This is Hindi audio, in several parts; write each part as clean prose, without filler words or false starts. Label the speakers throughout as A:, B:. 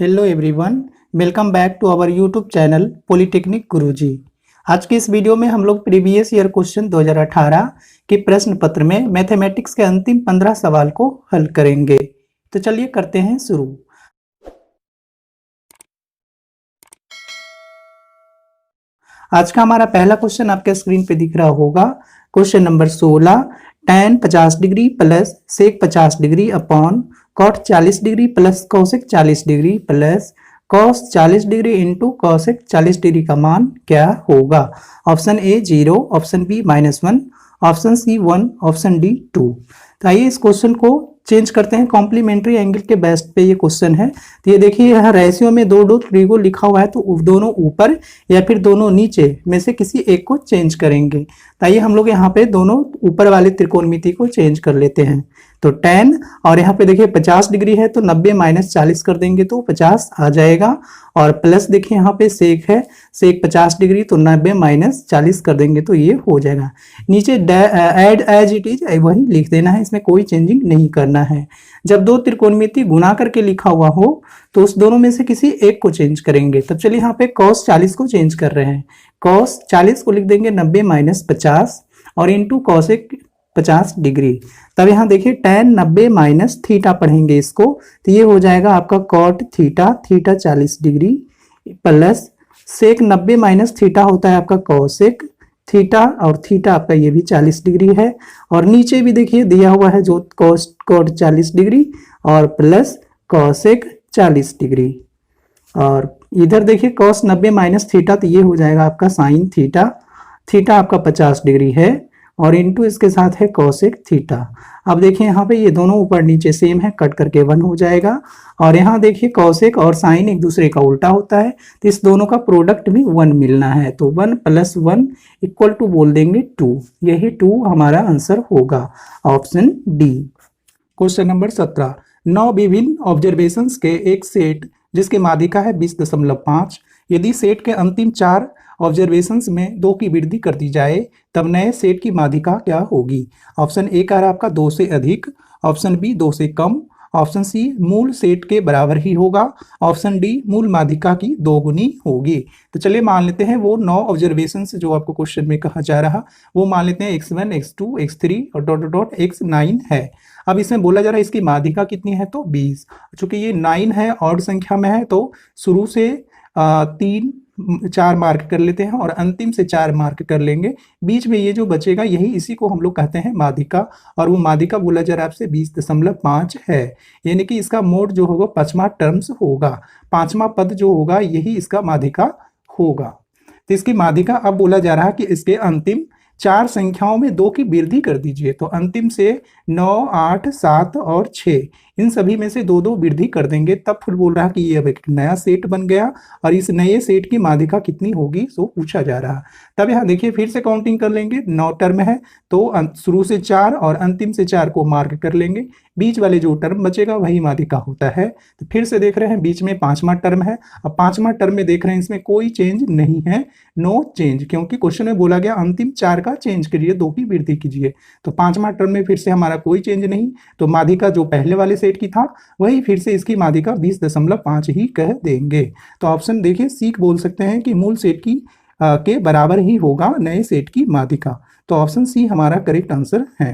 A: Hello everyone, welcome back to our YouTube channel Polytechnic Guruji. आज की इस वीडियो में हम लोग प्रीवियस ईयर क्वेश्चन 2018 के प्रश्न पत्र में मैथमेटिक्स के अंतिम 15 सवाल को हल करेंगे। तो चलिए करते हैं शुरू। आज का हमारा पहला क्वेश्चन आपके स्क्रीन पे दिख रहा होगा। Question number 16, tan 50 degree plus sec 50 degree upon cot 40 degree plus cosec 40 degree plus cos 40 degree into cosec 40 degree का मान क्या होगा। Option A 0, option B -1, option C 1, option D 2। तो आइए इस क्वेश्चन को चेंज करते हैं। कॉम्प्लीमेंट्री एंगल के बेस पे ये क्वेश्चन है। तो ये देखिए यहाँ रेशियो में दो ट्रिगो लिखा हुआ है, तो दोनों ऊपर या फिर दोनों नीचे में से किसी एक को चेंज करेंगे। तो आइए हम लोग यहाँ पे दोनों ऊपर वाले त्रिकोणमिति को चेंज कर लेते हैं। तो tan और यहाँ पे देखिए 50 डिग्री है तो 90 - 40 कर देंगे तो 50 आ जाएगा। और प्लस देखिए यहाँ पे सेक है, सेक 50 डिग्री तो 90 - 40 कर देंगे तो ये हो जाएगा। नीचे ऐड एज इट इज वही लिख देना है, इसमें कोई चेंजिंग नहीं करना है। जब दो त्रिकोणमिति गुणा करके लिखा हुआ हो तो उस दोनों में से किसी एक को चेंज करेंगे। तब चलिए यहाँ पे cos 40 को चेंज कर रहे हैं। cos 40 को लिख देंगे 90 - 50 और इंटू कॉसेक 50 डिग्री। तब यहाँ देखिए tan 90 - थीटा पढ़ेंगे इसको, तो ये हो जाएगा आपका cot theta, theta 40 degree plus sec 90 - theta होता है आपका कॉसेक थीटा, और थीटा आपका ये भी 40 डिग्री है। और नीचे भी देखिए दिया हुआ है जो cot 40 डिग्री और प्लस कॉसेक 40 डिग्री। और इधर देखिए cos 90 - थीटा, तो ये हो जाएगा आपका साइन थीटा, थीटा आपका 50 डिग्री है और इंटू इसके साथ है कॉसेक थीटा। अब देखिए यहाँ पे ये दोनों ऊपर नीचे सेम है, कट करके 1 हो जाएगा। और यहाँ देखिए कॉसेक और साइन एक दूसरे का उल्टा होता है, तो इस दोनों का प्रोडक्ट भी 1 मिलना है। तो 1 + 1 इक्वल टू बोल देंगे 2। यही 2 हमारा आंसर होगा, ऑप्शन डी। क्वेश्चन नंबर 17, 9 विभिन्न ऑब्जर्वेशंस के एक सेट जिसकी माध्यिका है 20.5, यदि सेट के अंतिम 4 ऑब्जर्वेशंस में 2 की वृद्धि कर दी जाए तब नए सेट की माध्यिका क्या होगी। ऑप्शन ए कह रहा है आपका 2 से अधिक, ऑप्शन बी 2 से कम, ऑप्शन सी मूल सेट के बराबर ही होगा, ऑप्शन डी मूल माध्यिका की 2 गुनी होगी। तो चलिए मान लेते हैं वो 9 ऑब्जर्वेशंस जो आपको क्वेश्चन में कहा जा रहा वो मान लेते हैं x1, x2, x3 और डॉट x9 है। अब इसमें बोला जा रहा है इसकी माध्यिका कितनी है, तो 20। चूंकि ये 9 है ऑड संख्या में है तो शुरू से 3 4 मार्क कर लेते हैं और अंतिम से 4 मार्क कर लेंगे। बीच में ये जो बचेगा यही इसी को हम लोग कहते हैं माध्यिका, और वो माध्यिका बोला जा रहा है आपसे 20.5 है। यानी कि इसका मोड जो होगा 5वां टर्म्स होगा, 5वां पद जो होगा यही इसका माध्यिका होगा। तो इसकी माध्यिका अब बोला जा रहा है कि इसके अंतिम 4 संख्याओं में 2 की वृद्धि कर दीजिए। तो अंतिम से 9, 8, 7 और 6 इन सभी में से 2-2 वृद्धि कर देंगे, तब फिर बोल रहा है कि ये अब एक नया सेट बन गया और इस नए सेट की माध्यिका कितनी होगी सो पूछा जा रहा है। तब यहाँ देखिए फिर से काउंटिंग कर लेंगे, 9 टर्म है तो शुरू से 4 और अंतिम से 4 को मार्क कर लेंगे, बीच वाले जो टर्म बचेगा वही माध्यिका होता है। तो फिर से देख रहे हैं बीच में 5वां टर्म है। अब 5वां टर्म में देख रहे हैं इसमें कोई चेंज नहीं है, नो चेंज, क्योंकि क्वेश्चन में बोला गया अंतिम 4 का चेंज करिए, 2 की वृद्धि कीजिए। तो 5वां टर्म में फिर से हमारा कोई चेंज नहीं, तो माध्यिका जो पहले वाले सेट की था वही फिर से इसकी माध्यिका 20.5 ही कह देंगे। तो ऑप्शन देखिए सी बोल सकते हैं कि मूल सेट की के बराबर ही होगा नए सेट की माध्यिका। तो ऑप्शन सी हमारा करेक्ट आंसर है।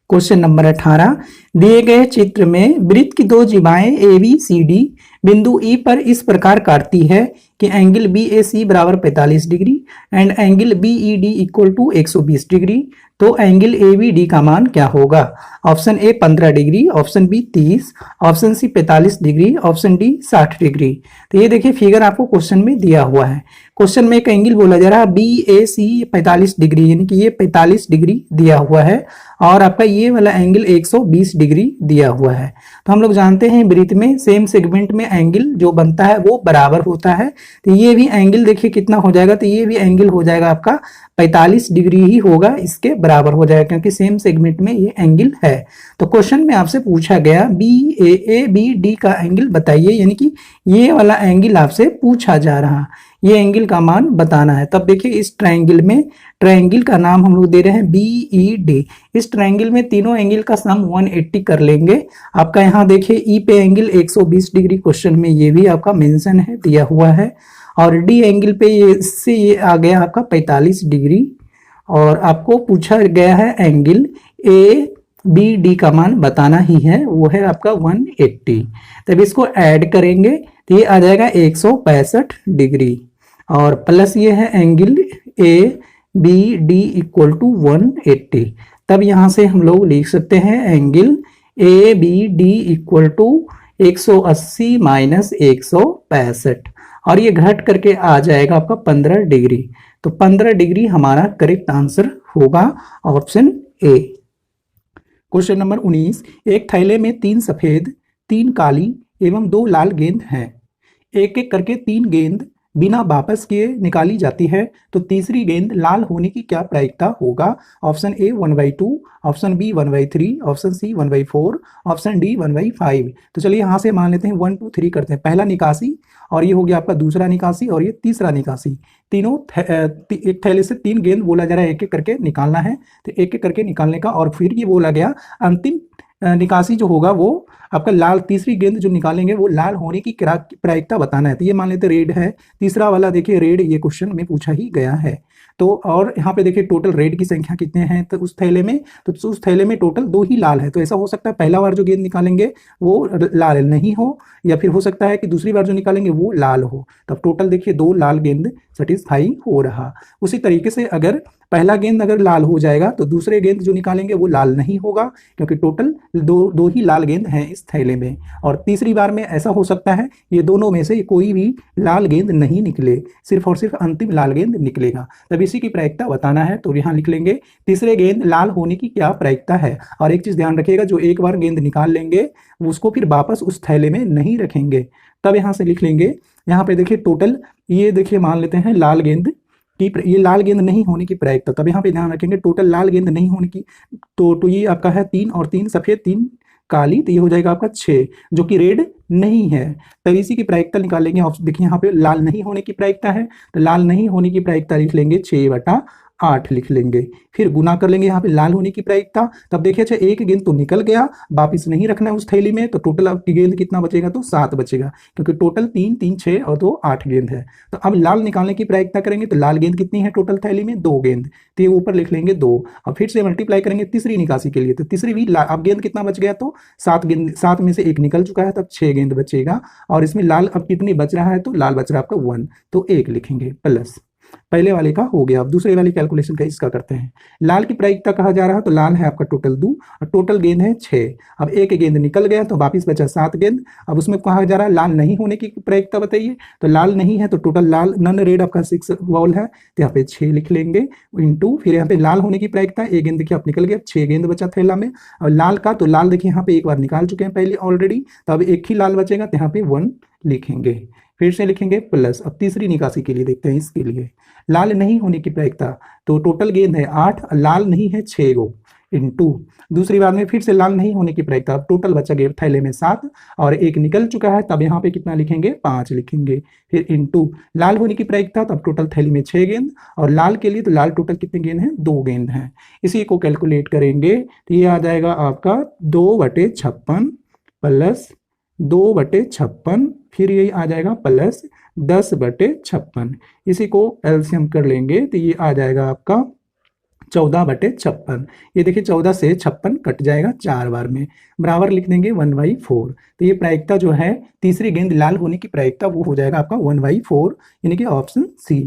A: क्वेश्चन नंबर 18, दिए गए चित्र में वृत्त की 2 जीवाएं ABCD बिंदु E पर इस प्रकार काटती है कि एंगल BAC बराबर 45 degree and angle BED equal to 120 degree. तो एंगल ABD का मान क्या होगा। Option A 15 degree, option B 30, option C 45 degree, option D 60 degree. तो ये देखिए फिगर आपको क्वेश्चन में दिया हुआ है। क्वेश्चन में एक एंगल बोला जा रहा है BAC 45 डिग्री, यानी कि ये 45 डिग्री दिया हुआ है और आपका ये वाला एंगल 120 डिग्री दिया हुआ है। तो हम लोग जानते हैं वृत्त में सेम सेगमेंट में एंगल जो बनता है वो बराबर होता है। तो ये भी एंगल देखिए कितना हो जाएगा, तो ये भी एंगल हो जाएगा आपका 45 डिग्री ही होगा, इसके बराबर हो जाएगा क्योंकि सेम सेगमेंट में ये एंगल है। तो क्वेश्चन में आपसे पूछा गया BAABD का एंगल बताइए, यानी कि ये वाला एंगल आपसे पूछा जा रहा, ये एंगल का मान बताना है। तब देखिए इस ट्रायंगल में ट्रायंगल का नाम हम लोग दे रहे हैं BED। इस ट्रायंगल में तीनों एंगल का सम 180 कर लेंगे। आपका यहाँ देखिए ई पे एंगल 120 डिग्री, क्वेश्चन में ये भी आपका मेंशन है, दिया हुआ है। और डी एंगल पे ये इससे ये आ गया आपका 45 डिग्री। और आपको पूछा गया है एंगल ABD का मान बताना ही है, वो है आपका 180। तब इसको ऐड करेंगे तो ये आ जाएगा 165 डिग्री। और प्लस ये है एंगल ABD इक्वल टू 180। तब यहाँ से हम लोग लिख सकते हैं angle ABD equal to 180 minus 165, और ये घट करके आ जाएगा आपका 15 डिग्री। तो 15 डिग्री हमारा करेक्ट आंसर होगा ऑप्शन ए। क्वेश्चन नंबर 19, एक थैले में 3 सफेद, 3 काली एवं 2 लाल गेंद हैं। एक एक करके 3 गेंद बिना वापस किए निकाली जाती है, तो तीसरी गेंद लाल होने की क्या प्रायिकता होगा? Option A 1/2, option B 1/3, option C 1/4, option D 1/5। तो चलिए यहाँ से मान लेते हैं 1 2 3 करते हैं। पहला निकासी, और ये हो गया आपका दूसरा निकासी, और ये तीसरा निकासी। तीनों एक थैले से 3 गेंद बोला जा रहा है, एक एक करके निकालना है। तो एक एक करके निकालने का, और फिर ये बोला गया अंतिम निकासी जो होगा वो आपका लाल, तीसरी गेंद जो निकालेंगे वो लाल होने की प्रायिकता बताना है। तो ये मान लेते रेड है, तीसरा वाला देखिए रेड, ये क्वेश्चन में पूछा ही गया है। तो और यहाँ पे देखिए टोटल रेड की संख्या कितने हैं तो उस थैले में, तो उस थैले में टोटल 2 ही लाल है। तो ऐसा हो सकता है पहला बार जो गेंद निकालेंगे वो लाल नहीं हो, या फिर हो सकता है कि दूसरी बार जो निकालेंगे वो लाल हो। तब टोटल देखिए 2 लाल गेंद सेटिस्फाई हो रहा। उसी तरीके से अगर पहला गेंद अगर लाल हो जाएगा तो दूसरे गेंद जो निकालेंगे वो लाल नहीं होगा, क्योंकि टोटल दो ही लाल गेंद हैं इस थैले में। और तीसरी बार में ऐसा हो सकता है ये दोनों में से कोई भी लाल गेंद नहीं निकले, सिर्फ और सिर्फ अंतिम लाल गेंद निकलेगा। तब इसी की प्रायिकता बताना है, तो यहाँ लिख लेंगे तीसरे गेंद लाल होने की क्या प्रायिकता है। और एक चीज ध्यान रखिएगा, जो एक बार गेंद निकाल लेंगे उसको फिर वापस उस थैले में नहीं रखेंगे। तब यहाँ से लिख लेंगे, यहाँ पे देखिए टोटल, ये देखिए मान लेते हैं लाल गेंद की, ये लाल गेंद नहीं होने की प्रायिकता। तब यहाँ पे ध्यान रखेंगे टोटल लाल गेंद नहीं होने की, तो ये आपका है 3 और 3 सफेद 3 काली, तो ये हो जाएगा आपका 6, जो कि रेड नहीं है। तब इसी की प्रायिकता निकालेंगे। देखिए यहाँ पे लाल नहीं होने की प्रायिकता है, तो लाल नहीं होने की प्रायिकता लिख लेंगे 6/8 लिख लेंगे। फिर गुना कर लेंगे यहाँ पे लाल होने की प्रायिकता। तब देखिए अच्छा एक गेंद तो निकल गया, वापिस नहीं रखना है उस थैली में, तो टोटल आपकी गेंद कितना बचेगा? तो 7 बचेगा, क्योंकि टोटल 3 3 6 और 2 8 गेंद है। तो अब लाल निकालने की प्रायिकता करेंगे, तो लाल गेंद कितनी है टोटल थैली में? 2 गेंद, तो ये ऊपर लिख लेंगे 2। अब फिर से मल्टीप्लाई करेंगे तीसरी निकासी के लिए, तो तीसरी भी अब गेंद कितना बच गया? तो 7 गेंद, 7 में से 1 निकल चुका है, तब 6 गेंद बचेगा। और इसमें लाल अब कितनी बच रहा है? तो लाल बच रहा है आपका 1, तो 1 लिखेंगे प्लस। पहले वाले का हो गया। अब दूसरे वाली कैलकुलेशन का इसका करते हैं। लाल की प्रायिकता कहा जा रहा है, तो लाल है आपका टोटल 2 और टोटल गेंद है 6। अब एक गेंद निकल गया तो वापिस बचा 7 गेंद। अब उसमें कहा जा रहा है लाल नहीं होने की प्रायिकता बताइए, तो लाल नहीं है तो टोटल लाल नन रेड आपका 6 बॉल है, तो यहाँ पे 6 लिख लेंगे इंटू, फिर यहाँ पे लाल होने की प्रायिकता, एक गेंद देखिए आप निकल गया, 6 गेंद बचा थैला में। और लाल का, तो लाल देखिए यहाँ पे एक बार निकाल चुके हैं पहले ऑलरेडी, तो अब एक ही लाल बचेगा, तो यहाँ पे 1 लिखेंगे। फिर से लिखेंगे प्लस। अब तीसरी निकासी के लिए देखते हैं। इसके लिए लाल नहीं होने की प्रायिकता, तो टोटल गेंद है 8, लाल नहीं है 6 गो, इंटू दूसरी बार में फिर से लाल नहीं होने की प्रायिकता, टोटल बचा गया थैले में 7 और एक निकल चुका है, तब यहाँ पे कितना लिखेंगे? 5 लिखेंगे। फिर इंटू लाल होने की प्रायिकता, तब टोटल थैली में 6 गेंद, और लाल के लिए तो लाल टोटल कितने गेंद हैं? 2 गेंद हैं। इसी को कैलकुलेट करेंगे तो ये आ जाएगा आपका 2/56 प्लस 2/56, फिर ये आ जाएगा प्लस 10/56। इसी को एलसीएम कर लेंगे तो ये आ जाएगा आपका 14/56। ये देखिए 14 से 56 कट जाएगा 4 बार में, बराबर लिख देंगे 1/4। तो ये प्रायिकता जो है तीसरी गेंद लाल होने की प्रायिकता वो हो जाएगा आपका 1/4, यानी कि ऑप्शन सी।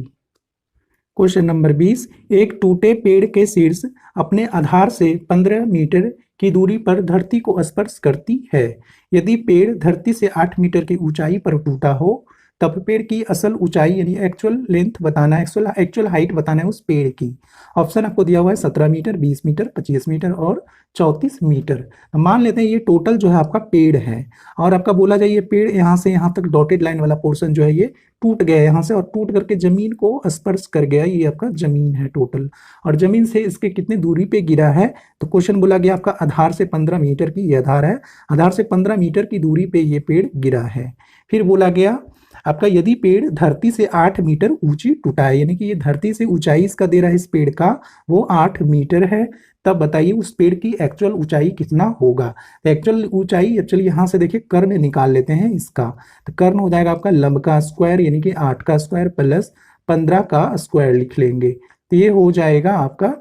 A: क्वेश्चन नंबर 20, एक टूटे पेड़ के शीर्ष अपने आधार से 15 मीटर की दूरी पर धरती को स्पर्श करती है। यदि पेड़ धरती से 8 मीटर की ऊंचाई पर टूटा हो, तब पेड़ की असल ऊंचाई यानी एक्चुअल लेंथ बताना है, एक्चुअल हाइट बताना है उस पेड़ की। ऑप्शन आपको दिया हुआ है 17 मीटर, 20 मीटर, 25 मीटर और 34 मीटर। मान लेते हैं ये टोटल जो है आपका पेड़ है, और आपका बोला जाए ये पेड़ यहाँ से यहाँ तक डॉटेड लाइन वाला पोर्शन जो है ये टूट गया यहाँ से, और टूट करके जमीन को स्पर्श कर गया। ये आपका जमीन है टोटल, और जमीन से इसके कितने दूरी पे गिरा है, तो क्वेश्चन बोला गया आपका आधार से 15 मीटर की, ये आधार है, आधार से 15 मीटर की दूरी पे ये पेड़ गिरा है। फिर बोला गया आपका यदि पेड़ धरती से 8 मीटर ऊंची टूटा है, यानी कि ये धरती से ऊंचाई इसका दे रहा है इस पेड़ का वो 8 मीटर है, तब बताइए उस पेड़ की एक्चुअल ऊंचाई कितना होगा। तो एक्चुअल ऊंचाई एक्चुअली यहाँ से देखिए कर्ण निकाल लेते हैं इसका, तो कर्ण हो जाएगा आपका लंब का स्क्वायर यानी कि 8 का स्क्वायर प्लस 15 का स्क्वायर लिख लेंगे, तो ये हो जाएगा आपका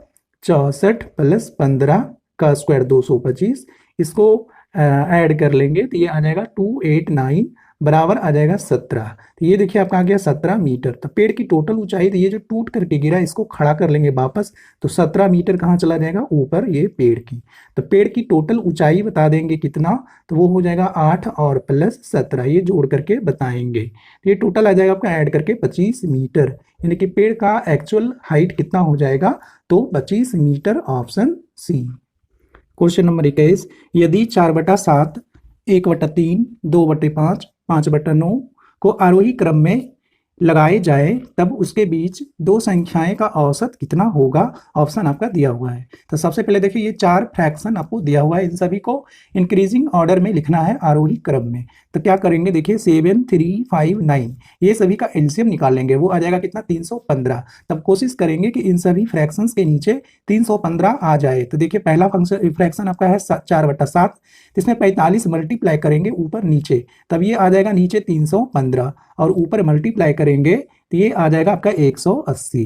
A: 64 प्लस 15 का स्क्वायर 225, इसको ऐड कर लेंगे तो ये आ जाएगा 289 बराबर आ जाएगा 17। तो ये देखिए आपका आ गया 17 मीटर। तो पेड़ की टोटल ऊंचाई, तो ये जो टूट करके गिरा इसको खड़ा कर लेंगे वापस, तो 17 मीटर कहाँ चला जाएगा ऊपर ये पेड़ की। तो पेड़ की टोटल ऊंचाई बता देंगे कितना, तो वो हो जाएगा 8 और प्लस 17, ये जोड़ करके बताएंगे। तो ये टोटल आ जाएगा आपका ऐड करके 25 मीटर, यानी कि पेड़ का एक्चुअल हाइट कितना हो जाएगा, तो 25 metre, option C. Question number 21, यदि 4/7, 1/3, 2/5, 5/9 को आरोही क्रम में लगाए जाए तब उसके बीच दो संख्याएं का औसत कितना होगा, ऑप्शन आपका दिया हुआ है। तो सबसे पहले देखिए ये 4 फ्रैक्शन आपको दिया हुआ है, इन सभी को इंक्रीजिंग ऑर्डर में लिखना है आरोही क्रम में। तो क्या करेंगे देखिए 7, 3, 5, 9 ये सभी का एलसीएम निकाल लेंगे, वो आ जाएगा कितना 315। तब कोशिश करेंगे कि इन सभी फ्रैक्शंस के नीचे 315 आ जाए। तो देखिए पहला फंक्शन फ्रैक्शन आपका है 4/7, इसमें 45 मल्टीप्लाई करेंगे ऊपर नीचे, तब ये आ जाएगा नीचे 315 और ऊपर मल्टीप्लाई करेंगे तो ये आ जाएगा आपका 180।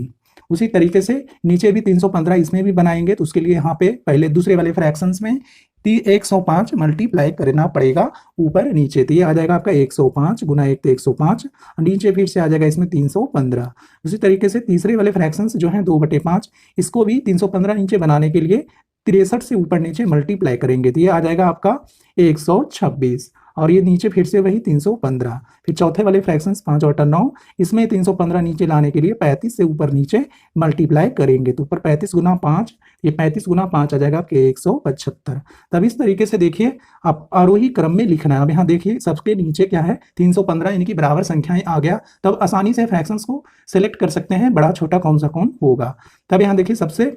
A: उसी तरीके से नीचे भी 315 इसमें भी बनाएंगे, तो उसके लिए यहाँ पे पहले दूसरे वाले फ्रैक्शंस में 105 मल्टीप्लाई करना पड़ेगा ऊपर नीचे, तो ये आ जाएगा आपका 105 गुना 1 तो 105, नीचे फिर से आ जाएगा इसमें 315। उसी तरीके से तीसरे वाले फ्रैक्शंस जो हैं 2/5, इसको भी 315 नीचे बनाने के लिए 63 से ऊपर नीचे मल्टीप्लाई करेंगे, तो ये आ जाएगा आपका 126 और ये नीचे फिर से वही 315। फिर चौथे वाले फ्रैक्शंस 5/9, इसमें 315 नीचे लाने के लिए 35 से ऊपर नीचे मल्टीप्लाई करेंगे, तो ऊपर 35 गुना 5, ये 35 गुना 5 आ जाएगा आपके 175। तब इस तरीके से देखिए आप आरोही क्रम में लिखना है। अब यहाँ देखिए सबके नीचे क्या है 315, यानी कि बराबर संख्याएं आ गया, तब आसानी से फ्रैक्शंस को सिलेक्ट कर सकते हैं बड़ा छोटा कौन सा कौन होगा। तब यहाँ देखिए सबसे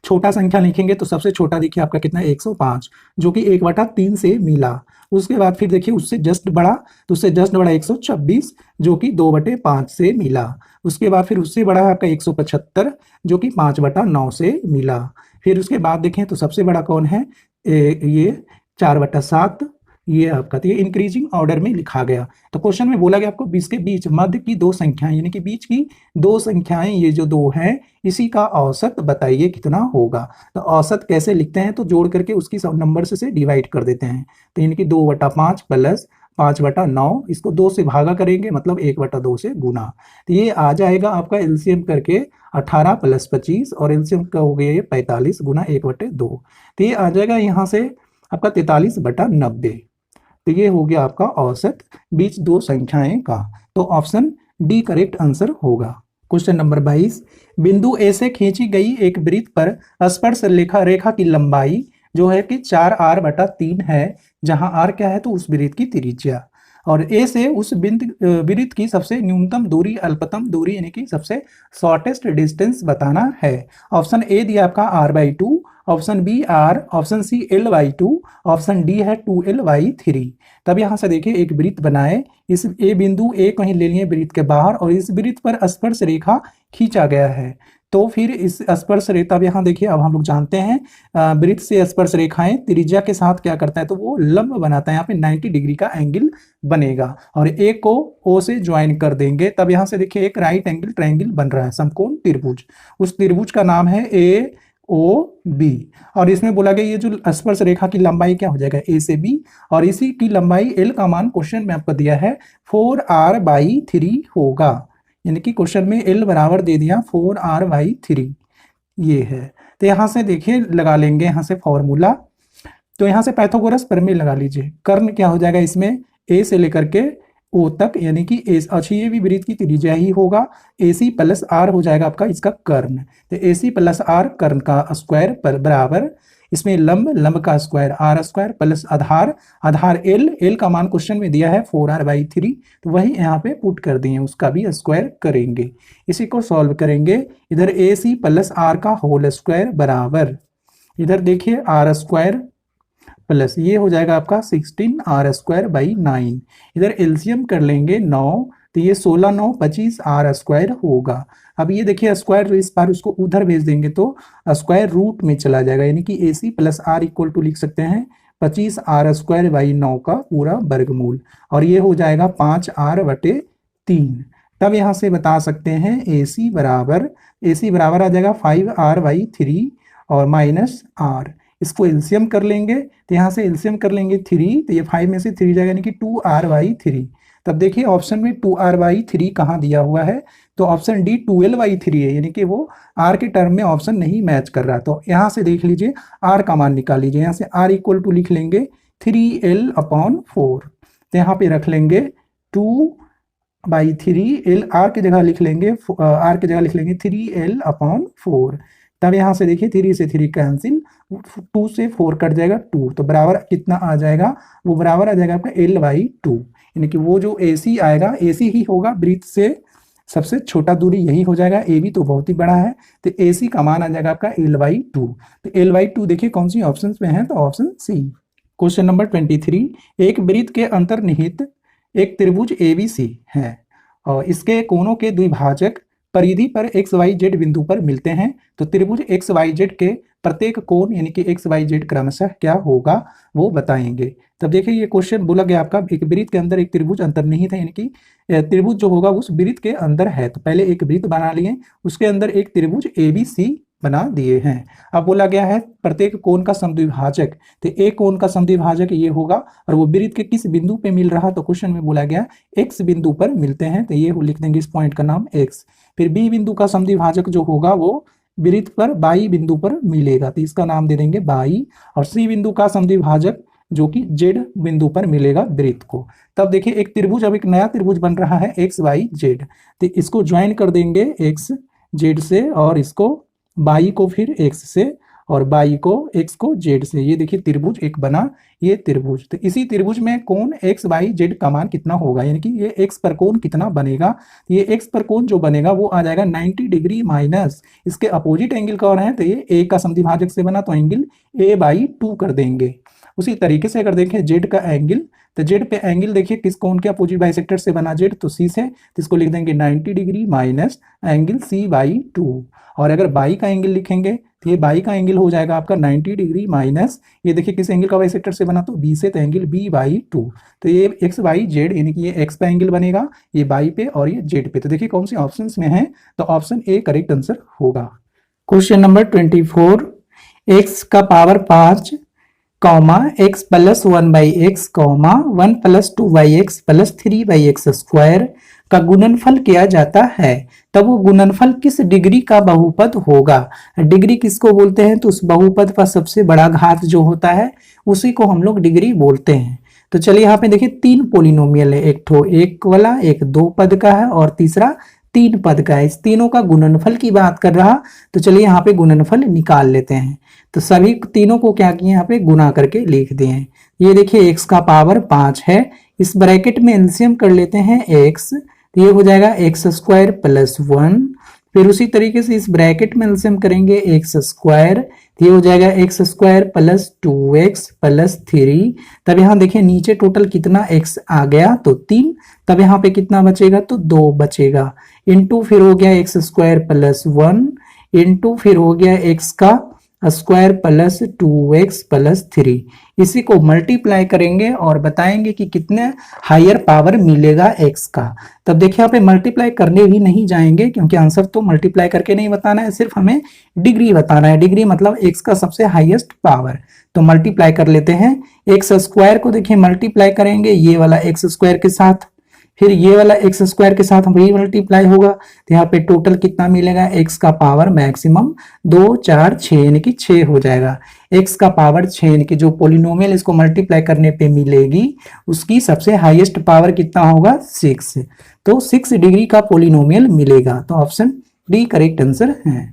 A: छोटा संख्या लिखेंगे, तो सबसे छोटा देखिए आपका कितना है 105, जो कि 1/3 से मिला। उसके बाद फिर देखिए उससे जस्ट बड़ा, तो उससे जस्ट बड़ा 126 जो कि 2/5 से मिला। उसके बाद फिर उससे बड़ा है आपका 175 जो कि 5/9 से मिला। फिर उसके बाद देखें तो सबसे बड़ा कौन है, ये 4/7, ये आपका, तो ये इंक्रीजिंग ऑर्डर में लिखा गया। तो क्वेश्चन में बोला गया आपको इसके बीच मध्य की दो संख्याएं, यानी कि बीच की दो संख्याएं, ये जो दो हैं इसी का औसत बताइए कितना होगा। तो औसत कैसे लिखते हैं, तो जोड़ करके उसकी सब नंबर से डिवाइड कर देते हैं, तो यानी कि 2/5 प्लस 5/9, इसको 2 से भागा करेंगे मतलब 1/2 से गुना, तो ये आ जाएगा आपका एलसीएम करके 18 प्लस 25 और एलसीएम का हो गया ये 45 गुना 1/2, तो ये आ जाएगा यहाँ से आपका 43/90। तो ये हो गया आपका औसत बीच दो संख्याएं का, तो ऑप्शन डी करेक्ट आंसर होगा। क्वेश्चन नंबर 22, बिंदु ए से खींची गई एक वृत्त पर स्पर्श रेखा की लंबाई जो है कि 4r/3 है, जहां r क्या है तो उस वृत्त की त्रिज्या, और ए से उस वृत्त की सबसे न्यूनतम दूरी अल्पतम दूरी यानी कि सबसे शॉर्टेस्ट डिस्टेंस बताना है। ऑप्शन ए दिया आपका r/2, option B r, option C l/2, option D है 2l/3। तब यहाँ से देखिए एक वृत्त बनाए, इस ए बिंदु ए कहीं ले लिए वृत्त के बाहर और इस वृत्त पर स्पर्श रेखा खींचा गया है, तो फिर इस स्पर्श रेखा, अब यहाँ देखिए अब हम लोग जानते हैं वृत्त से स्पर्श रेखाएं त्रिज्या के साथ क्या करता है तो वो लंब बनाता है, यहाँ पे 90 डिग्री का एंगल बनेगा और ए को ओ से ज्वाइन कर देंगे। तब यहाँ से देखिए एक राइट एंगल ट्रायंगल बन रहा है, समकोण त्रिभुज, उस त्रिभुज का नाम है ए ओ बी, और इसमें बोला गया ये जो स्पर्श रेखा की लंबाई क्या हो जाएगा ए से बी, और इसी की लंबाई एल का मान क्वेश्चन में आपको दिया है 4r/3 होगा, यानी कि क्वेश्चन में एल बराबर दे दिया 4r/3 ये है। तो यहाँ से देखिए लगा लेंगे यहाँ से फॉर्मूला, तो यहाँ से पाइथागोरस प्रमेय लगा लीजिए। कर्ण क्या हो जाएगा इसमें ए से लेकर के ओ तक, यानी कि अच्छा ये भी वृत्त की त्रिज्या ही होगा, AC प्लस आर हो जाएगा आपका इसका कर्ण, तो AC प्लस आर कर्ण का स्क्वायर पर बराबर इसमें लंब का स्क्वायर r² प्लस आधार l का मान क्वेश्चन में दिया है 4r/3, तो वही यहाँ पे पुट कर दिए, उसका भी स्क्वायर करेंगे। इसी को सॉल्व करेंगे, इधर AC प्लस आर का होल स्क्वायर बराबर, इधर देखिए r² प्लस ये हो जाएगा आपका 16r² / 9। इधर एलसीएम कर लेंगे 9, तो ये 16 9 25r² होगा। अब ये देखिए स्क्वायर, तो इस बार उसको उधर भेज देंगे तो स्क्वायर रूट में चला जाएगा, यानी कि AC + R = लिख सकते हैं 25r² / 9 का पूरा वर्गमूल, और ये हो जाएगा 5r/3। तब यहाँ से बता सकते हैं AC बराबर आ जाएगा 5r/3 और -r। इसको एलसीएम कर लेंगे, तो यहाँ से एलसीएम कर लेंगे 3, तो ये 5 में से 3 जाएगा, यानी कि 2r/3। तब देखिए ऑप्शन में 2r/3 कहाँ दिया हुआ है, तो ऑप्शन डी 12/3 है, यानी कि वो r के टर्म में ऑप्शन नहीं मैच कर रहा। तो यहाँ से देख लीजिए r का मान निकाल लीजिए, यहाँ से r = लिख लेंगे 3l/4, तो यहाँ पे रख लेंगे 2/3, l r की जगह लिख लेंगे 3l/4। तब यहाँ से देखिए 3 से 3 कैंसिल, 2 से 4 कट जाएगा 2, तो बराबर कितना आ जाएगा, वो बराबर आ जाएगा आपका l/2, यानी कि वो जो AC आएगा AC ही होगा, वृत्त से सबसे छोटा दूरी यही हो जाएगा, AB तो बहुत ही बड़ा है, तो AC का मान आ जाएगा आपका l/2। तो l/2 देखिए कौन सी ऑप्शन में है, तो ऑप्शन सी। क्वेश्चन नंबर 23, एक वृत्त के अंतर्निहित एक त्रिभुज ABC है और इसके कोणों के द्विभाजक परिधि पर XYZ बिंदु पर मिलते हैं, तो त्रिभुज XYZ के प्रत्येक कोण यानी कि XYZ क्रमशः क्या होगा वो बताएंगे। तब देखिए ये क्वेश्चन बोला गया आपका एक वृत्त के अंदर एक त्रिभुज अंतर्निहित है, यानी कि त्रिभुज जो होगा उस वृत्त के अंदर है। तो पहले एक वृत्त बना लिए, उसके अंदर एक त्रिभुज ABC बना दिए हैं। अब बोला गया है प्रत्येक कोण का समद्विभाजक, तो एक कोण का समद्विभाजक ये होगा और वो वृत्त के किस बिंदु पे मिल रहा, तो क्वेश्चन में बोला गया X बिंदु पर मिलते हैं, तो ये लिख देंगे इस पॉइंट का नाम X। फिर B बिंदु का समद्विभाजक जो होगा वो वृत्त पर बाई बिंदु पर मिलेगा, तो इसका नाम दे देंगे बाई। और C बिंदु का समद्विभाजक जो कि Z बिंदु पर मिलेगा वृत्त को। तब देखिए एक त्रिभुज, अब एक नया त्रिभुज बन रहा है XYZ, तो इसको ज्वाइन कर देंगे XZ से, और इसको बाई को फिर X से, और बाई को X को Z से। ये देखिए त्रिभुज एक बना, ये त्रिभुज। तो इसी त्रिभुज में कोण XYZ का मान कितना होगा, यानी कि ये X पर कोण कितना बनेगा, ये X पर कोण जो बनेगा वो आ जाएगा 90 डिग्री माइनस इसके अपोजिट एंगल का, और है तो ये A का समद्विभाजक से बना, तो एंगल A/2 कर देंगे। उसी तरीके से अगर देखें Z का एंगल, तो Z पे एंगल देखिए किस कोण के अपोजिट बाइसेक्टर से बना, Z तो C से, तो इसको लिख देंगे 90 डिग्री माइनस एंगल C/2। और अगर बाई का एंगल लिखेंगे तो ये बाई का एंगल हो जाएगा आपका 90 डिग्री माइनस, ये देखिए किस एंगल का बाइसेक्टर से बना, तो B से, तो एंगल B/2। तो ये XYZ यानी कि ये X पे एंगल बनेगा, ये बाई पे और ये Z पे। तो देखिए कौन सी ऑप्शंस में है, तो ऑप्शन A करेक्ट आंसर होगा। क्वेश्चन नंबर 24, x का power 5 x + 1/x 1 + 2/x + 3/x² का गुणनफल किया जाता है, तब वो गुणनफल किस डिग्री का बहुपद होगा। डिग्री किसको बोलते हैं, तो उस बहुपद का सबसे बड़ा घात जो होता है उसी को हम लोग डिग्री बोलते हैं। तो चलिए यहाँ पे देखिए 3 पोलिनोमियल है, एक ठो 1 वाला, एक 2 पद का है और तीसरा 3 पद का है। इस तीनों का गुणनफल की बात कर रहा, तो चलिए यहाँ पे गुणनफल निकाल लेते हैं। तो सभी तीनों को क्या किए, यहाँ पे गुना करके लिख दिए हैं। ये देखिए x का पावर 5 है, इस ब्रैकेट में एलसीएम कर लेते हैं x, तो ये हो जाएगा x² + 1। फिर उसी तरीके से इस ब्रैकेट में एलसीएम करेंगे x², तो ये हो जाएगा x² + 2x + 3। तब यहाँ देखिए नीचे टोटल कितना x आ गया, तो 3। तब यहाँ पे कितना बचेगा, तो 2 बचेगा, इंटू फिर हो गया x² + 1 इंटू फिर हो गया x का स्क्वायर + 2x + 3। इसी को मल्टीप्लाई करेंगे और बताएंगे कि कितने हायर पावर मिलेगा x का। तब देखिए यहाँ पे मल्टीप्लाई करने भी नहीं जाएंगे, क्योंकि आंसर तो मल्टीप्लाई करके नहीं बताना है, सिर्फ हमें डिग्री बताना है। डिग्री मतलब x का सबसे हाईएस्ट पावर। तो मल्टीप्लाई कर लेते हैं, x² को देखिए मल्टीप्लाई करेंगे ये वाला x² के साथ, फिर ये वाला x² के साथ भी मल्टीप्लाई होगा, तो यहाँ पे टोटल कितना मिलेगा, x का पावर मैक्सिमम 2 4 6 यानी कि 6 हो जाएगा। x का पावर 6 यानी कि जो पोलिनोमियल इसको मल्टीप्लाई करने पे मिलेगी उसकी सबसे हाईएस्ट पावर कितना होगा, 6। तो 6 डिग्री का पोलिनोमियल मिलेगा, तो ऑप्शन डी करेक्ट आंसर है।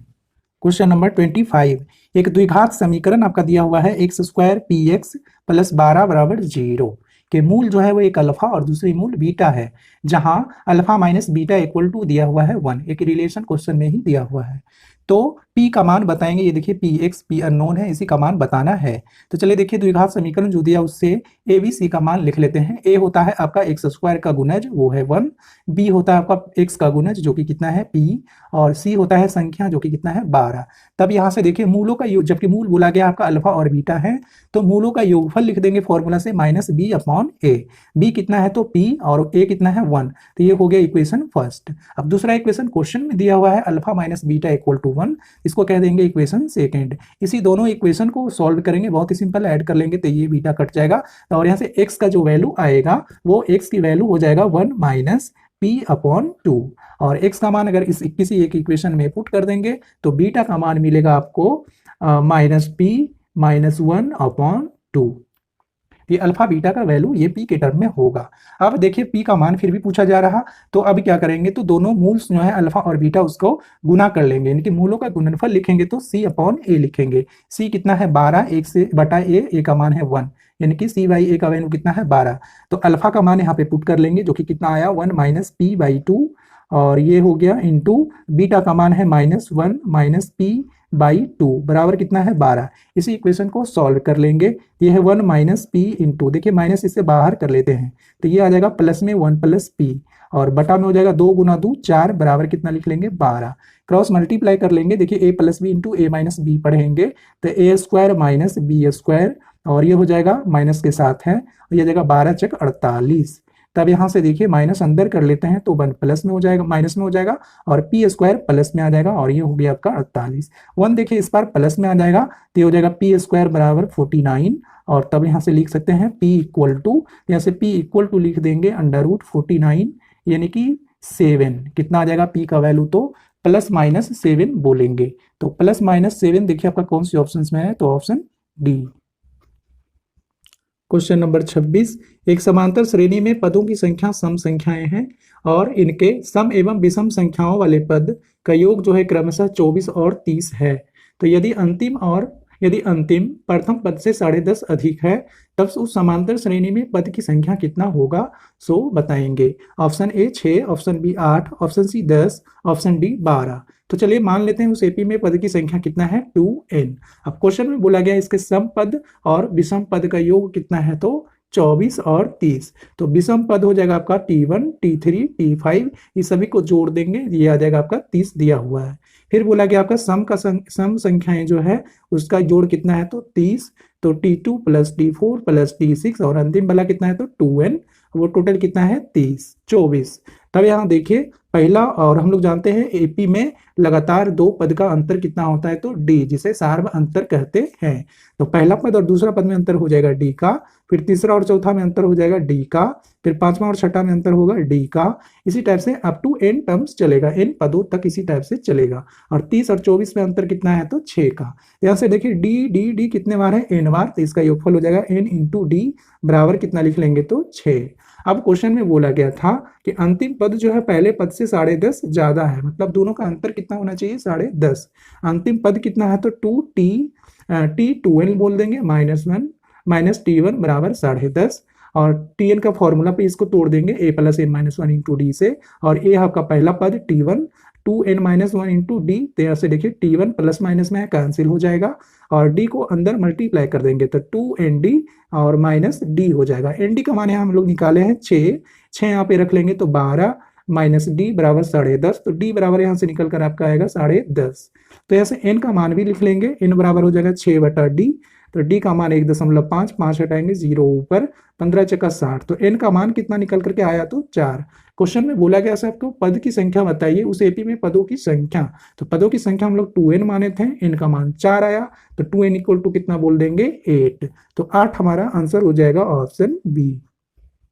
A: क्वेश्चन नंबर 25, एक द्विघात समीकरण आपका दिया हुआ है x² px + 12 = 0 के मूल जो है वो एक अल्फा और दूसरी मूल बीटा है, जहां अल्फा - बीटा = दिया हुआ है 1। एक रिलेशन क्वेश्चन में ही दिया हुआ है। तो p का मान बताएंगे। ये देखिए p अननोन है, इसी का मान बताना है। तो चलिए देखिए द्विघात समीकरण जो दिया उससे a b c का मान लिख लेते हैं। a होता है आपका एक्स स्क्वायर का गुणज, वो है 1। b होता है आपका x का गुणज जो कि कितना है p, और c होता है संख्या जो कि कितना है 12। तब यहाँ से देखिए मूलों का योग, जबकि मूल बोला गया आपका अल्फा और बीटा है, तो मूलों का योगफल लिख देंगे फॉर्मूला से -b/a। b कितना है तो p और a कितना है 1। तो ये हो गया इक्वेशन फर्स्ट। अब दूसरा इक्वेशन क्वेश्चन में दिया हुआ है alpha minus beta equal to 1, इसको कह देंगे इक्वेशन सेकेंड। इसी दोनों इक्वेशन को सॉल्व करेंगे, बहुत ही सिंपल, ऐड कर लेंगे तो ये बीटा कट जाएगा और यहाँ से x का जो वैल्यू आएगा वो x की वैल्यू हो जाएगा 1 माइनस p/2। और x का मान अगर इस किसी एक इक्वेशन में पुट कर देंगे तो बीटा का मान मिलेगा आपको -p-1/2। ये अल्फा बीटा का वैल्यू ये p के टर्म में होगा। अब देखिए p का मान फिर भी पूछा जा रहा, तो अब क्या करेंगे, तो दोनों मूल्स जो है अल्फा और बीटा उसको गुना कर लेंगे, यानी कि मूलों का गुणनफल लिखेंगे तो c/a लिखेंगे। c कितना है 12, 1 से बटा a का मान है 1, यानी कि c/a का वैल्यू कितना है 12। तो अल्फा का मान यहाँ पे पुट कर लेंगे जो कि कितना आया 1 माइनस p/2, और ये हो गया इंटू बीटा का मान है -1 माइनस p/2 बराबर कितना है 12। इसी इक्वेशन को सॉल्व कर लेंगे। ये है 1 माइनस p इंटू, देखिए माइनस इससे बाहर कर लेते हैं तो ये आ जाएगा प्लस में 1 प्लस p, और बटा में हो जाएगा 2 गुना 2 4 बराबर कितना लिख लेंगे 12। क्रॉस मल्टीप्लाई कर लेंगे, देखिए a plus B into a minus B पढ़ेंगे तो a square minus B square, और ये हो जाएगा माइनस के साथ है, ये हो जाएगा 12 चक 48। तब यहाँ से देखिए माइनस अंदर कर लेते हैं तो 1 प्लस में हो जाएगा, माइनस में हो जाएगा, और पी स्क्वायर प्लस में आ जाएगा, और ये हो गया आपका 48। 1 देखिए इस बार प्लस में आ जाएगा तो ये हो जाएगा पी स्क्वायर बराबर 49, और तब यहाँ से लिख सकते हैं p इक्वल टू, यहाँ से p इक्वल टू लिख देंगे √49, यानी कि 7। कितना आ जाएगा p का वैल्यू, तो +-7 बोलेंगे। तो +-7 देखिए आपका कौन सी ऑप्शन में है, तो ऑप्शन डी। क्वेश्चन नंबर 26, एक समांतर श्रेणी में पदों की संख्या सम संख्याएं हैं और इनके सम एवं विषम संख्याओं वाले पद का योग जो है क्रमशः 24 और 30 है। तो यदि अंतिम प्रथम पद से 10.5 अधिक है तब उस समांतर श्रेणी में पद की संख्या कितना होगा, सो बताएंगे। Option A 6, option B 8, option C 10, option D 12। तो चलिए मान लेते हैं उस एपी में पद की संख्या कितना है 2n। अब क्वेश्चन में बोला गया इसके सम पद और विषम पद का योग कितना है, तो 24 और 30। तो विषम पद हो जाएगा आपका t1, t3, t5, ये सभी को जोड़ देंगे, ये आ जाएगा आपका 30 दिया हुआ है। फिर बोला गया आपका सम संख्याएं जो है उसका जोड़ कितना है, तो 30। तो t2 plus t4 plus t6, और अंतिम वाला कितना है तो 2n, वो टोटल कितना है 30, 24। तब यहाँ देखिए पहला, और हम लोग जानते हैं एपी में लगातार 2 पद का अंतर कितना होता है, तो डी, जिसे सार्व अंतर कहते हैं। तो पहला पद और दूसरा पद में अंतर हो जाएगा डी का, फिर तीसरा और चौथा में अंतर हो जाएगा डी का, फिर पांचवा और छठा में अंतर होगा डी का। इसी टाइप से अप टू n टर्म्स चलेगा, n पदों तक इसी टाइप से चलेगा। और 30 और 24 में अंतर कितना है, तो 6 का। यहाँ से देखिए डी डी डी कितने बार है, n बार, तो इसका योगफल हो जाएगा n इंटू डी बराबर कितना लिख लेंगे, तो 6। अब क्वेश्चन में बोला गया था कि अंतिम पद जो है पहले पद से 10.5 ज्यादा है, मतलब दोनों का अंतर कितना होना चाहिए, 10.5। अंतिम पद कितना है, तो 2n बोल देंगे, -1 माइनस t1 बराबर 10.5, और tn का फॉर्मूला पे इसको तोड़ देंगे a plus n minus 1 into D से, और a आपका पहला पद t1 2n minus 1 into D, तो यहाँ से देखिए t1 प्लस माइनस में कैंसिल हो जाएगा, और d को अंदर मल्टीप्लाई कर देंगे तो 2nd और माइनस d हो जाएगा। nd का मान यहाँ हम लोग निकाले हैं 6 यहाँ पे रख लेंगे तो 12 माइनस d बराबर 10.5, तो d बराबर यहाँ से निकल कर आपका आएगा 10.5। तो यहाँ से n का मान भी लिख लेंगे, n बराबर हो जाएगा 6/d, तो d का मान 1.5, 5 हटाएंगे 0 ऊपर, 15 चक्का 60, तो n का मान कितना निकल करके आया, तो 4। क्वेश्चन में बोला गया से आपको पद की संख्या बताइए उस एपी में पदों की संख्या। तो पदों की संख्या हम लोग 2n माने थे, n का मान 4 आया, तो 2n इक्वल टू कितना बोल देंगे 8। तो 8 हमारा आंसर हो जाएगा ऑप्शन बी।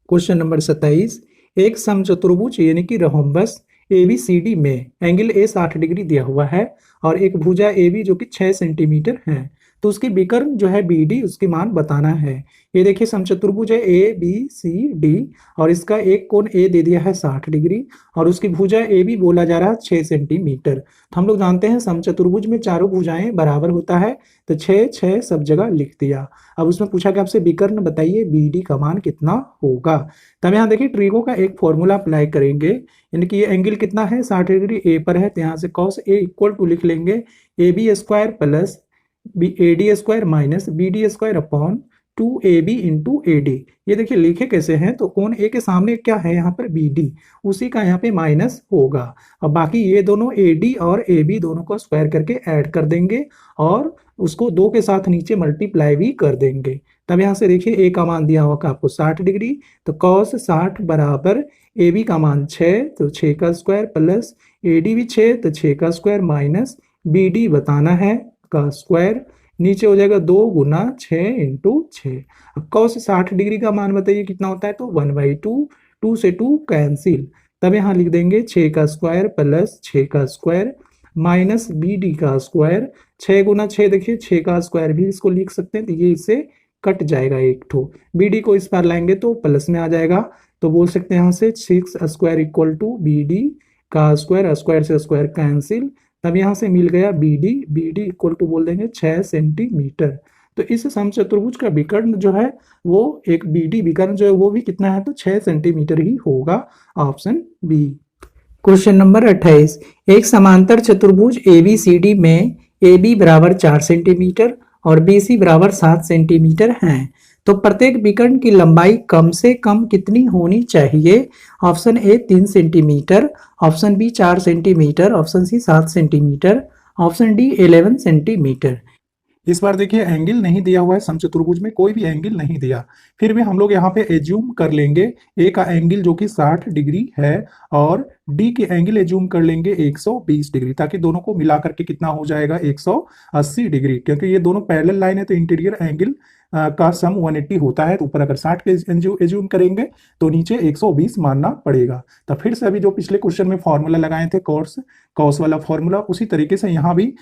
A: क्वेश्चन नंबर 27, एक समचतुर्भुज यानी कि रोम्बस ABCD में एंगल A 60 डिग्री दिया हुआ है और एक भुजा AB जो कि 6 सेंटीमीटर है। तो उसकी विकर्ण जो है बी डी उसकी मान बताना है। ये देखिए समचतुर्भुज है ए बी सी डी और इसका एक कोण ए दे दिया है 60 डिग्री और उसकी भुजा ए बी बोला जा रहा है 6 सेंटीमीटर। तो हम लोग जानते हैं समचतुर्भुज में चारों भुजाएं बराबर होता है, तो 6 6 सब जगह लिख दिया। अब उसमें पूछा कि आपसे विकर्ण बताइए बी डी का मान कितना होगा। तब यहाँ देखिए ट्रिगो का एक फॉर्मूला अप्लाई करेंगे, यानी कि ये एंगल कितना है 60 डिग्री ए पर है, तो यहाँ से कॉस ए इक्वल टू लिख लेंगे A B square plus A D square minus B D square upon 2ab into A D. ये देखिए लिखे कैसे हैं, तो कोण ए के सामने क्या है यहाँ पर बी डी, उसी का यहाँ पे माइनस होगा। अब बाकी ये दोनों ए डी और ए बी दोनों को स्क्वायर करके ऐड कर देंगे और उसको 2 के साथ नीचे मल्टीप्लाई भी कर देंगे। तब यहाँ से देखिए ए का मान दिया होगा आपको 60 डिग्री, तो कॉस 60 बराबर ए बी का मान 6, तो 6 का स्क्वायर प्लस ए डी भी 6, तो 6 का स्क्वायर माइनस बी डी बताना है का स्क्वायर, नीचे हो जाएगा 2 गुना 6 इंटू 6। अब कॉस 60 डिग्री का मान बताइए कितना होता है, तो 1/2, 2 से 2 कैंसिल। तब यहाँ लिख देंगे 6 का स्क्वायर प्लस 6 का स्क्वायर माइनस बी डी का स्क्वायर। 6 गुना 6 देखिए 6 का स्क्वायर भी इसको लिख सकते हैं, तो ये इससे कट जाएगा एक ठो, बी डी को इस बार लाएंगे तो प्लस में आ जाएगा, तो बोल सकते हैं यहाँ से 6 square equal to B D का स्क्वायर, स्क्वायर से स्क्वायर कैंसिल। तब यहाँ से मिल गया बी डी इक्वल टू बोल देंगे 6 सेंटीमीटर। तो इस समचतुर्भुज का विकर्ण जो है वो एक बी डी विकर्ण जो है वो भी कितना है, तो 6 सेंटीमीटर ही होगा, ऑप्शन बी। क्वेश्चन नंबर 28, एक समांतर चतुर्भुज ABCD में AB बराबर 4 सेंटीमीटर और BC बराबर 7 सेंटीमीटर हैं, तो प्रत्येक विकर्ण की लंबाई कम से कम कितनी होनी चाहिए। Option A 3 centimetre, option B 4 centimetre, option C 7 centimetre, option D 11 centimetre. इस बार देखिए एंगल नहीं दिया हुआ है, समचतुर्भुज में कोई भी एंगल नहीं दिया, फिर भी हम लोग यहाँ पे एज्यूम कर लेंगे ए का एंगल जो कि 60 डिग्री है और डी के एंगल एज्यूम कर लेंगे 120 डिग्री, ताकि दोनों को मिला करके कितना हो जाएगा 180 डिग्री, क्योंकि ये दोनों पैरेलल लाइन है तो इंटीरियर एंगल का सम 180 होता है, तो ऊपर अगर 60 के एज्यूम करेंगे तो नीचे 120 मानना पड़ेगा। तो फिर से अभी जो पिछले क्वेश्चन में फॉर्मूला लगाए थे कॉस वाला फॉर्मूला, उसी तरीके से यहाँ भी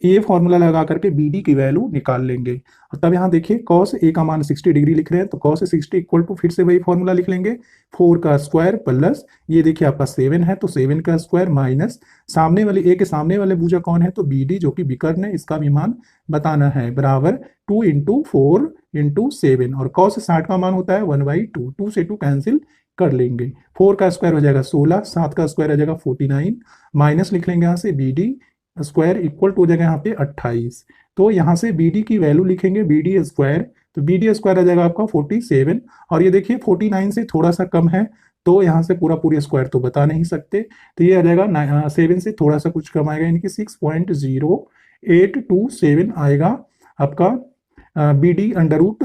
A: ए फॉर्मूला लगा करके बी डी की वैल्यू निकाल लेंगे। और तब यहाँ देखिए कॉस ए का मान 60 डिग्री लिख रहे हैं, तो कॉस 60 इक्वल टू फिर से वही फॉर्मूला लिख लेंगे 4 का स्क्वायर प्लस ये देखिए आपका 7 है, तो 7 का स्क्वायर माइनस सामने वाले ए के सामने वाले भुजा कौन है, तो बी डी जो कि विकर्ण है, इसका भी मान बताना है, बराबर 2 इंटू 4 इंटू 7 और कॉस 60 का मान होता है 1/2, 2 से 2 कैंसिल कर लेंगे, 4 का स्क्वायर हो जाएगा 16, 7 का स्क्वायर हो जाएगा 49 माइनस लिख लेंगे यहाँ से B D square equal to हो जाएगा यहाँ पे 28। तो यहाँ से बी डी की वैल्यू लिखेंगे बी डी स्क्वायर, तो बी डी स्क्वायर आ जाएगा आपका 47 और ये देखिए 49 से थोड़ा सा कम है, तो यहाँ से पूरी स्क्वायर तो बता नहीं सकते, तो ये आ जाएगा 7 से थोड़ा सा कुछ कम आएगा, यानी कि 6.0827 आएगा आपका बी डी अंडर रूट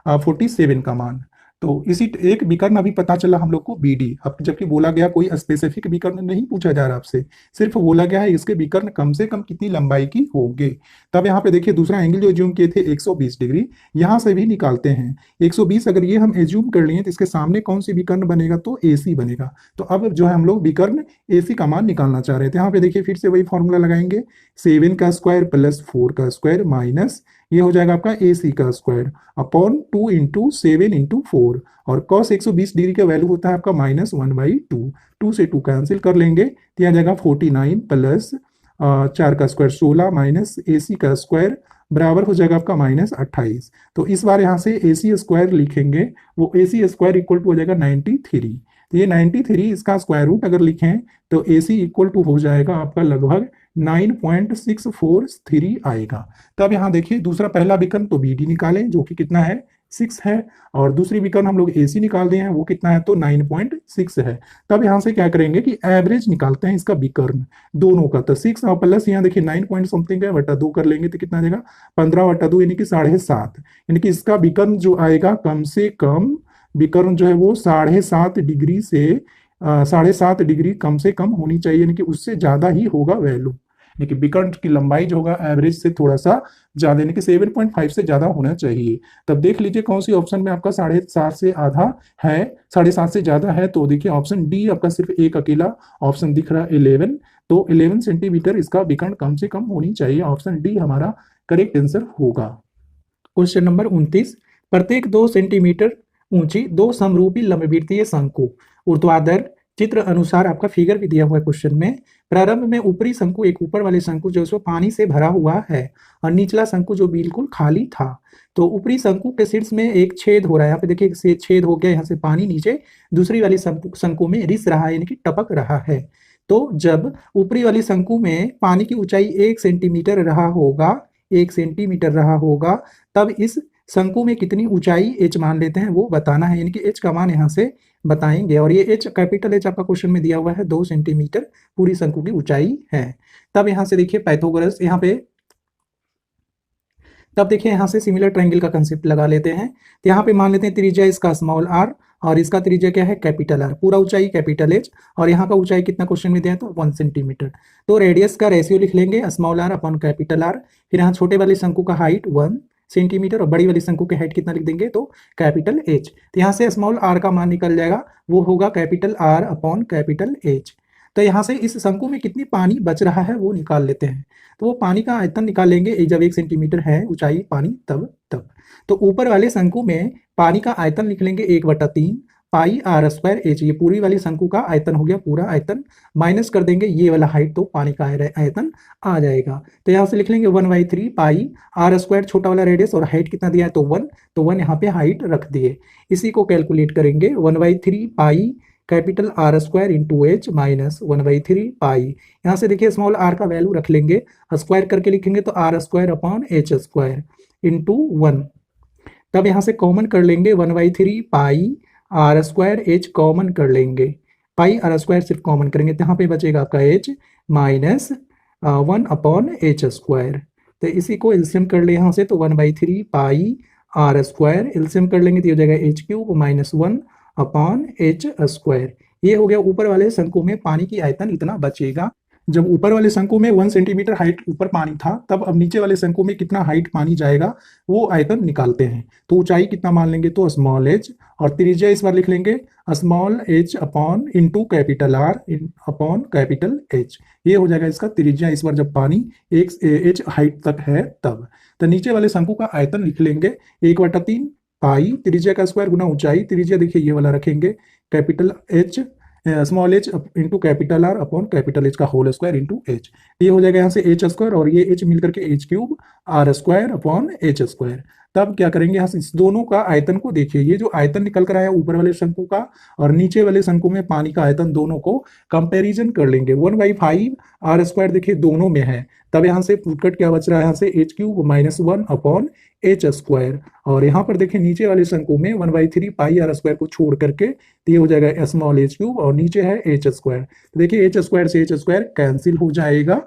A: 47 का मान। तो इसी एक विकर्ण अभी पता चला हम लोग को बी डी, अब जबकि बोला गया कोई स्पेसिफिक विकर्ण नहीं पूछा जा रहा आपसे, सिर्फ बोला गया है इसके विकर्ण कम से कम कितनी लंबाई की होंगे। तब यहाँ पे देखिए दूसरा एंगल जो एज्यूम किए थे 120 डिग्री, यहाँ से भी निकालते हैं 120, अगर ये हम एज्यूम कर लिए तो इसके सामने कौन सी विकर्ण बनेगा, तो AC बनेगा। तो अब जो है हम लोग विकर्ण AC का मान निकालना चाह रहे थे, यहाँ पे देखिए फिर से वही फॉर्मूला लगाएंगे 7 का स्क्वायर प्लस 4 का स्क्वायर माइनस ये हो जाएगा आपका AC का स्क्वायर अपॉन 2 इंटू 7 इंटू 4 और cos 120 डिग्री का वैल्यू होता है आपका -1/2, 2 से 2 कैंसिल कर लेंगे तो आ जाएगा 49 प्लस 4 का स्क्वायर 16 माइनस AC का स्क्वायर बराबर हो जाएगा आपका -28। तो इस बार यहाँ से AC स्क्वायर लिखेंगे, वो AC स्क्वायर इक्वल टू हो जाएगा 93, तो ये 93 इसका स्क्वायर रूट अगर लिखें तो AC इक्वल टू हो जाएगा आपका लगभग 9.643 आएगा। तब यहाँ देखिए दूसरा पहला विकर्ण तो BD निकालें जो कि कितना है 6 है, और दूसरी विकर्ण हम लोग AC निकाल दिए हैं वो कितना है, तो 9.6 है। तब यहाँ से क्या करेंगे कि एवरेज निकालते हैं इसका विकर्ण दोनों का, तो 6 और प्लस यहाँ देखिए 9 पॉइंट समथिंग है बटा 2 कर लेंगे तो कितना आ जाएगा 15/2 यानी कि 7.5, यानी कि इसका विकर्ण जो आएगा कम से कम विकर्ण जो है वो 7.5 डिग्री से 7.5 डिग्री कम से कम होनी चाहिए, यानी कि उससे ज्यादा ही होगा वैल्यू, यानी कि विकर्ण की लंबाई जो होगा एवरेज से थोड़ा सा ज्यादा यानी कि 7.5 से ज्यादा होना चाहिए। तब देख लीजिए कौन सी ऑप्शन में आपका 7.5 से आधा है, 7.5 से ज्यादा है, तो देखिए ऑप्शन डी आपका सिर्फ एक अकेला ऑप्शन दिख रहा है 11, तो 11 सेंटीमीटर इसका विकर्ण कम से कम होनी चाहिए, ऑप्शन डी हमारा करेक्ट आंसर होगा। क्वेश्चन नंबर 29, प्रत्येक 2 सेंटीमीटर ऊंची 2 समरूपी लंबवृत्तीय शंकु ऊर्ध्वाधर चित्र अनुसार आपका फिगर भी दिया हुआ है क्वेश्चन में। प्रारंभ में ऊपरी शंकु, एक ऊपर वाले शंकु जो सो पानी से भरा हुआ है और निचला शंकु जो बिल्कुल खाली था। तो ऊपरी शंकु के शीर्ष में एक छेद हो रहा है, यहाँ पे देखिए एक छेद हो गया, यहाँ से पानी नीचे दूसरी वाली शंकु में रिस रहा है, यानी कि टपक रहा है। तो जब ऊपरी वाली शंकु में पानी की ऊंचाई 1 सेंटीमीटर रहा होगा, 1 सेंटीमीटर रहा होगा, तब इस शंकु में कितनी ऊंचाई h मान लेते हैं वो बताना है, यानी कि h का मान यहाँ से बताएंगे। और ये h कैपिटल H आपका क्वेश्चन में दिया हुआ है, 2 सेंटीमीटर पूरी शंकु की ऊंचाई है। तब यहाँ से देखिए पाइथागोरस, यहाँ पे तब देखिए यहाँ से सिमिलर ट्रायंगल का कंसेप्ट लगा लेते हैं। तो यहाँ पे मान लेते हैं त्रिज्या इसका स्मॉल r और इसका त्रिज्या क्या है कैपिटल R, पूरा ऊंचाई कैपिटल H और यहाँ का ऊंचाई कितना क्वेश्चन में दिया है तो 1 सेंटीमीटर। तो रेडियस का रेशियो लिख लेंगे small r upon capital R। फिर यहाँ छोटे वाले शंकु का हाइट 1 सेंटीमीटर और बड़ी वाली शंकु की हाइट कितना लिख देंगे तो कैपिटल H। तो यहाँ से स्मॉल r का मान निकल जाएगा, वो होगा capital R upon capital H। तो यहाँ से इस शंकु में कितनी पानी बच रहा है वो निकाल लेते हैं। तो वो पानी का आयतन निकाल लेंगे, जब 1 सेंटीमीटर है ऊंचाई पानी तब तो ऊपर वाले शंकु में पानी का आयतन लिख लेंगे 1/3 पाई r स्क्वायर H। ये पूरी वाली शंकु का आयतन हो गया, पूरा आयतन माइनस कर देंगे ये वाला हाइट, तो पानी का आयतन आ जाएगा। तो यहाँ से लिख लेंगे 1/3 पाई r स्क्वायर, छोटा वाला रेडियस और हाइट कितना दिया है तो 1, तो 1 यहाँ पे हाइट रख दिए। इसी को कैलकुलेट करेंगे 1/3 pi capital R square into H minus 1/3 पाई। यहाँ से देखिए स्मॉल r का वैल्यू रख लेंगे, स्क्वायर करके लिखेंगे तो R square upon H square into 1। तब यहाँ से कॉमन कर लेंगे 1/3 पाई R स्क्वायर H कॉमन कर लेंगे, पाई R स्क्वायर सिर्फ कॉमन करेंगे तो यहाँ पे बचेगा आपका H minus 1 upon H square. तो इसी को एलसीएम कर ले यहाँ से, तो 1/3 पाई R स्क्वायर एलसीएम कर लेंगे तो ये हो जाएगा H cube minus 1 upon H square. ये हो गया ऊपर वाले शंकु में पानी की आयतन इतना बचेगा। जब ऊपर वाले शंकु में 1 सेंटीमीटर हाइट ऊपर पानी था, तब अब नीचे वाले शंकु में कितना हाइट पानी जाएगा वो आयतन निकालते हैं। तो ऊंचाई कितना मान लेंगे तो स्मॉल h और त्रिज्या इस बार लिख लेंगे small h upon into capital R upon capital H। ये हो जाएगा इसका त्रिज्या इस बार जब पानी एक h हाइट तक है तब। तो नीचे वाले शंकु का आयतन लिख लेंगे 1/3 पाई त्रिज्या का स्क्वायर गुना ऊंचाई, त्रिज्या देखिए ये वाला रखेंगे capital H small h into capital R upon capital H का होल स्क्वायर इंटू H। ये हो जाएगा यहाँ से H स्क्वायर और ये H मिलकर के H cube R square upon H square. तब क्या करेंगे यहाँ से इस दोनों का आयतन को देखिए, ये जो आयतन निकल कर आया ऊपर वाले शंकु का और नीचे वाले शंकु में पानी का आयतन, दोनों को कंपैरिजन कर लेंगे। 1/5 R स्क्वायर देखिए दोनों में है, तब यहाँ से पुटकट क्या बच रहा है यहाँ से H cube minus 1 upon H square. और यहाँ पर देखिए नीचे वाले शंकु में 1/3 पाई R स्क्वायर को छोड़ करके तो ये हो जाएगा स्मॉल h क्यूब और नीचे है H स्क्वायर। तो देखिए H स्क्वायर से H स्क्वायर कैंसिल हो जाएगा,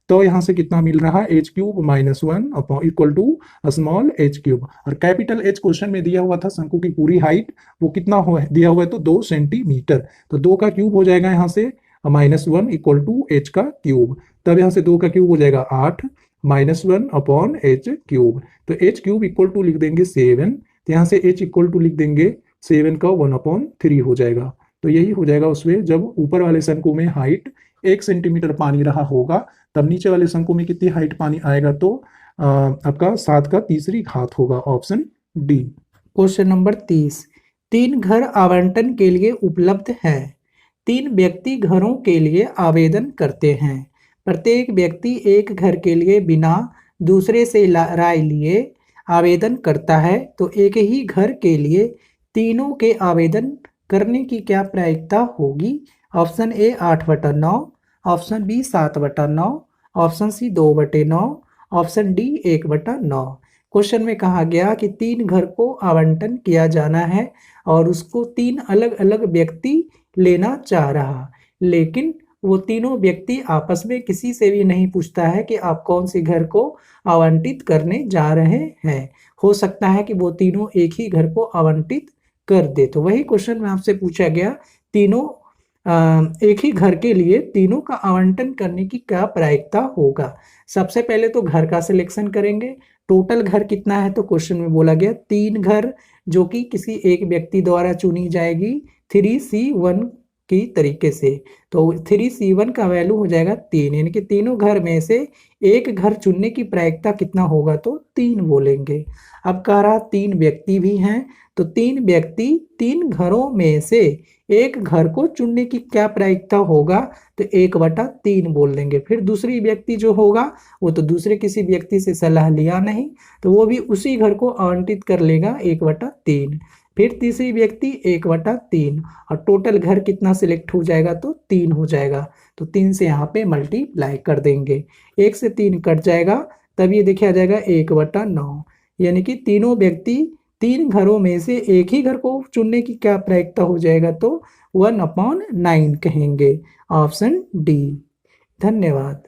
A: तो यहाँ से कितना मिल रहा है H cube minus 1 upon equal to small h cube. और कैपिटल H क्वेश्चन में दिया हुआ था शंकु की पूरी हाइट वो कितना दिया हुआ है तो 2 सेंटीमीटर, तो 2 का क्यूब हो जाएगा यहाँ से -1 इक्वल टू h का क्यूब। तब यहाँ से 2 का क्यूब हो जाएगा 8 -1 अपॉन h क्यूब। तो h क्यूब इक्वल टू लिख देंगे 7, तो यहाँ से h इक्वल टू लिख देंगे 7 का 1/3 हो जाएगा। तो यही हो जाएगा उसमें जब ऊपर वाले शंकु में हाइट 1 सेंटीमीटर पानी रहा होगा, तब नीचे वाले शंकु में कितनी हाइट पानी आएगा तो आपका 7 का 3री घात होगा, ऑप्शन डी। क्वेश्चन नंबर 30, 3 घर आवंटन के लिए उपलब्ध है। 3 व्यक्ति घरों के लिए आवेदन करते हैं। प्रत्येक व्यक्ति एक घर के लिए बिना दूसरे से राय लिए आवेदन करता है, तो एक ही घर के लिए तीनों के आवेदन करने की क्या प्रायिकता होगी। Option A 8/9, option B 7/9, option C 2/9, option D 1/9। Question में कहा गया कि 3 घर को आवंटन किया जाना है और उसको 3 अलग अलग व्यक्ति लेना चाह रहा, लेकिन वो तीनों व्यक्ति आपस में किसी से भी नहीं पूछता है कि आप कौन से घर को आवंटित करने जा रहे हैं। हो सकता है कि वो तीनों एक ही घर को आवंटित कर दे। तो वही क्वेश्चन में आपसे पूछा गया, तीनों एक ही घर के लिए तीनों का आवंटन करने की क्या प्रायिकता होगा। सबसे पहले तो घर का सिलेक्शन करेंगे। टोटल घर कितना है तो क्वेश्चन में बोला गया 3 घर जो कि किसी एक व्यक्ति द्वारा चुनी जाएगी, 3C1 की तरीके से। तो 3C1 का वैल्यू हो जाएगा 3, यानी कि तीनों घर में से एक घर चुनने की प्रायिकता कितना होगा, तो 3 बोलेंगे। अब कह रहा 3 व्यक्ति भी हैं, तो 3 व्यक्ति 3 घरों में से एक घर को चुनने की क्या प्रायिकता होगा, तो 1/3 बोल देंगे। फिर दूसरी व्यक्ति जो होगा वो तो दूसरे किसी व्यक्ति से सलाह लिया नहीं, तो वो भी उसी घर को आवंटित कर लेगा 1/3। फिर तीसरी व्यक्ति 1/3, और टोटल घर कितना सिलेक्ट हो जाएगा, तो 3 हो जाएगा। तो 3 से यहाँ पे मल्टीप्लाई कर देंगे, 1 से 3 कट जाएगा, तब ये देखा जाएगा 1/9, यानी कि तीनों व्यक्ति 3 घरों में से एक ही घर को चुनने की क्या प्रायिकता हो जाएगा, तो 1/9 कहेंगे। Option D. धन्यवाद।